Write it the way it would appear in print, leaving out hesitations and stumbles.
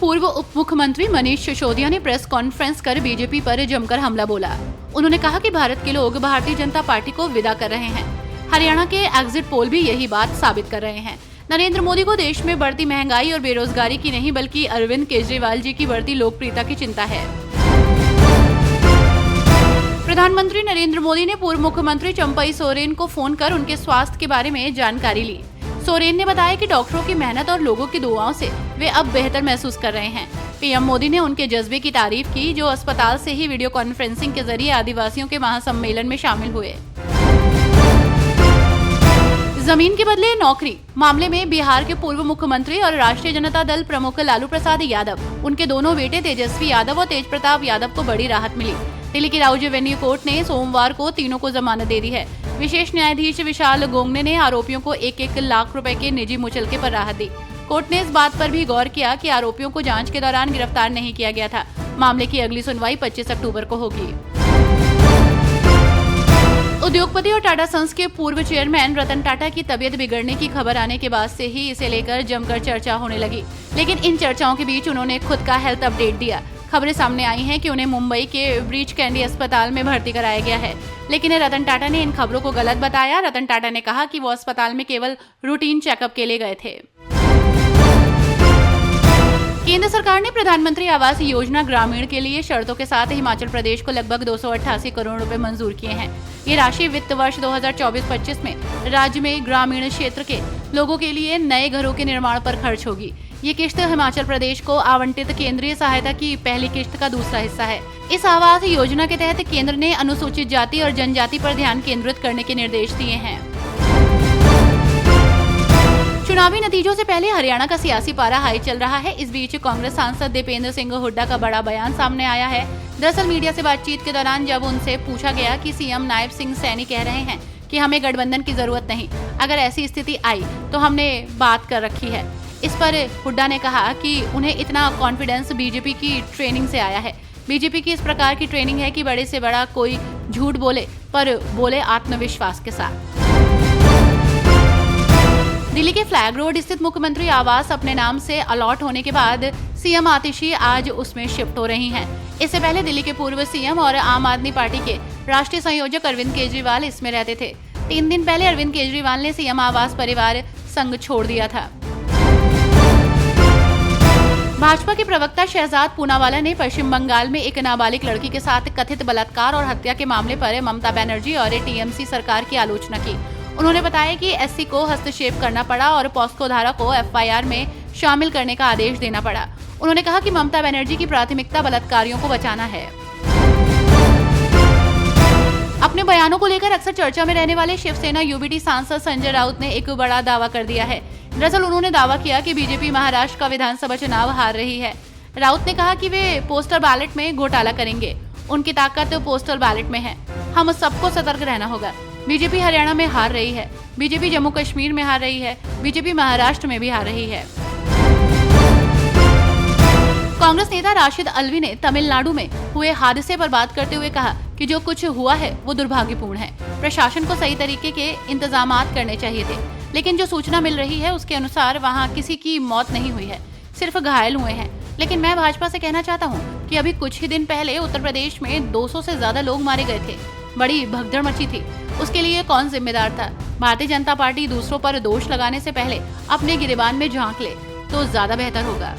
पूर्व उप मुख्यमंत्री मनीष सिसोदिया ने प्रेस कॉन्फ्रेंस कर बीजेपी पर जमकर हमला बोला। उन्होंने कहा कि भारत के लोग भारतीय जनता पार्टी को विदा कर रहे हैं। हरियाणा के एग्जिट पोल भी यही बात साबित कर रहे हैं। नरेंद्र मोदी को देश में बढ़ती महंगाई और बेरोजगारी की नहीं बल्कि अरविंद केजरीवाल जी की बढ़ती लोकप्रियता की चिंता है। प्रधानमंत्री नरेंद्र मोदी ने पूर्व मुख्यमंत्री चंपई सोरेन को फोन कर उनके स्वास्थ्य के बारे में जानकारी ली। सोरेन ने बताया कि डॉक्टरों की मेहनत और लोगों की दुआओं से वे अब बेहतर महसूस कर रहे हैं। पीएम मोदी ने उनके जज्बे की तारीफ की, जो अस्पताल से ही वीडियो कॉन्फ्रेंसिंग के जरिए आदिवासियों के महासम्मेलन में शामिल हुए। जमीन के बदले नौकरी मामले में बिहार के पूर्व मुख्यमंत्री और राष्ट्रीय जनता दल प्रमुख लालू प्रसाद यादव, उनके दोनों बेटे तेजस्वी यादव और तेज प्रताप यादव को बड़ी राहत मिली। दिल्ली की राउज एवेन्यू कोर्ट ने सोमवार को तीनों को जमानत दे दी है। विशेष न्यायाधीश विशाल गोंगने ने आरोपियों को 1-1 लाख रुपए के निजी मुचलके पर राहत दी। कोर्ट ने इस बात पर भी गौर किया कि आरोपियों को जांच के दौरान गिरफ्तार नहीं किया गया था। मामले की अगली सुनवाई 25 अक्टूबर को होगी। उद्योगपति और टाटा सन्स के पूर्व चेयरमैन रतन टाटा की तबीयत बिगड़ने की खबर आने के बाद से ही इसे लेकर जमकर चर्चा होने लगी। लेकिन इन चर्चाओं के बीच उन्होंने खुद का हेल्थ अपडेट दिया। खबरें सामने आई हैं कि उन्हें मुंबई के ब्रीच कैंडी अस्पताल में भर्ती कराया गया है। लेकिन रतन टाटा ने इन खबरों को गलत बताया। रतन टाटा ने कहा कि वो अस्पताल में केवल रूटीन चेकअप के लिए गए थे। केंद्र सरकार ने प्रधानमंत्री आवास योजना ग्रामीण के लिए शर्तों के साथ हिमाचल प्रदेश को लगभग 288 करोड़ रुपए मंजूर किए हैं। ये राशि वित्त वर्ष 2024-25 में राज्य में ग्रामीण क्षेत्र के लोगों के लिए नए घरों के निर्माण पर खर्च होगी। ये किश्त हिमाचल प्रदेश को आवंटित केंद्रीय सहायता की पहली किश्त का दूसरा हिस्सा है। इस आवास योजना के तहत केंद्र ने अनुसूचित जाति और जनजाति पर ध्यान केंद्रित करने के निर्देश दिए हैं। चुनावी नतीजों से पहले हरियाणा का सियासी पारा हाई चल रहा है। इस बीच कांग्रेस सांसद दीपेंद्र सिंह हुड्डा का बड़ा बयान सामने आया है। दरअसल मीडिया से बातचीत के दौरान जब उनसे पूछा गया कि सीएम नायब सिंह सैनी कह रहे हैं कि हमें गठबंधन की जरूरत नहीं, अगर ऐसी स्थिति आई तो हमने बात कर रखी है। इस पर हुड्डा ने कहा कि उन्हें इतना कॉन्फिडेंस बीजेपी की ट्रेनिंग से आया है। बीजेपी की इस प्रकार की ट्रेनिंग है कि बड़े से बड़ा कोई झूठ बोले, पर बोले आत्मविश्वास के साथ। दिल्ली के फ्लैग रोड स्थित मुख्यमंत्री आवास अपने नाम से अलॉट होने के बाद सीएम आतिशी आज उसमें शिफ्ट हो रही हैं। इससे पहले दिल्ली के पूर्व सीएम और आम आदमी पार्टी के राष्ट्रीय संयोजक अरविंद केजरीवाल इसमें रहते थे। 3 दिन पहले अरविंद केजरीवाल ने सीएम आवास परिवार संघ छोड़ दिया था। भाजपा के प्रवक्ता शहजाद पूनावाला ने पश्चिम बंगाल में एक नाबालिग लड़की के साथ कथित बलात्कार और हत्या के मामले पर ममता बनर्जी और टीएमसी सरकार की आलोचना की। उन्होंने बताया कि एससी को हस्तक्षेप करना पड़ा और पॉस्को धारा को एफआईआर में शामिल करने का आदेश देना पड़ा। उन्होंने कहा कि ममता बनर्जी की प्राथमिकता बलात्कारियों को बचाना है। अपने बयानों को लेकर अक्सर चर्चा में रहने वाले शिवसेना यूबीटी सांसद संजय राउत ने एक बड़ा दावा कर दिया है। दरअसल उन्होंने दावा किया कि बीजेपी महाराष्ट्र का विधानसभा चुनाव हार रही है। राउत ने कहा कि वे पोस्टल बैलेट में घोटाला करेंगे। उनकी ताकत पोस्टल बैलेट में है। हम सबको सतर्क रहना होगा। बीजेपी हरियाणा में हार रही है, बीजेपी जम्मू कश्मीर में हार रही है, बीजेपी महाराष्ट्र में भी हार रही है। कांग्रेस नेता राशिद अल्वी ने तमिलनाडु में हुए हादसे पर बात करते हुए कहा कि जो कुछ हुआ है वो दुर्भाग्यपूर्ण है। प्रशासन को सही तरीके के इंतजामात करने चाहिए थे, लेकिन जो सूचना मिल रही है उसके अनुसार वहां किसी की मौत नहीं हुई है, सिर्फ घायल हुए हैं। लेकिन मैं भाजपा से कहना चाहता हूं कि अभी कुछ ही दिन पहले उत्तर प्रदेश में 200 से ज्यादा लोग मारे गए थे। बड़ी भगदड़ मची थी। उसके लिए कौन जिम्मेदार था? भारतीय जनता पार्टी दूसरों पर दोष लगाने से पहले अपने गिरेबान में झांक ले तो ज्यादा बेहतर होगा।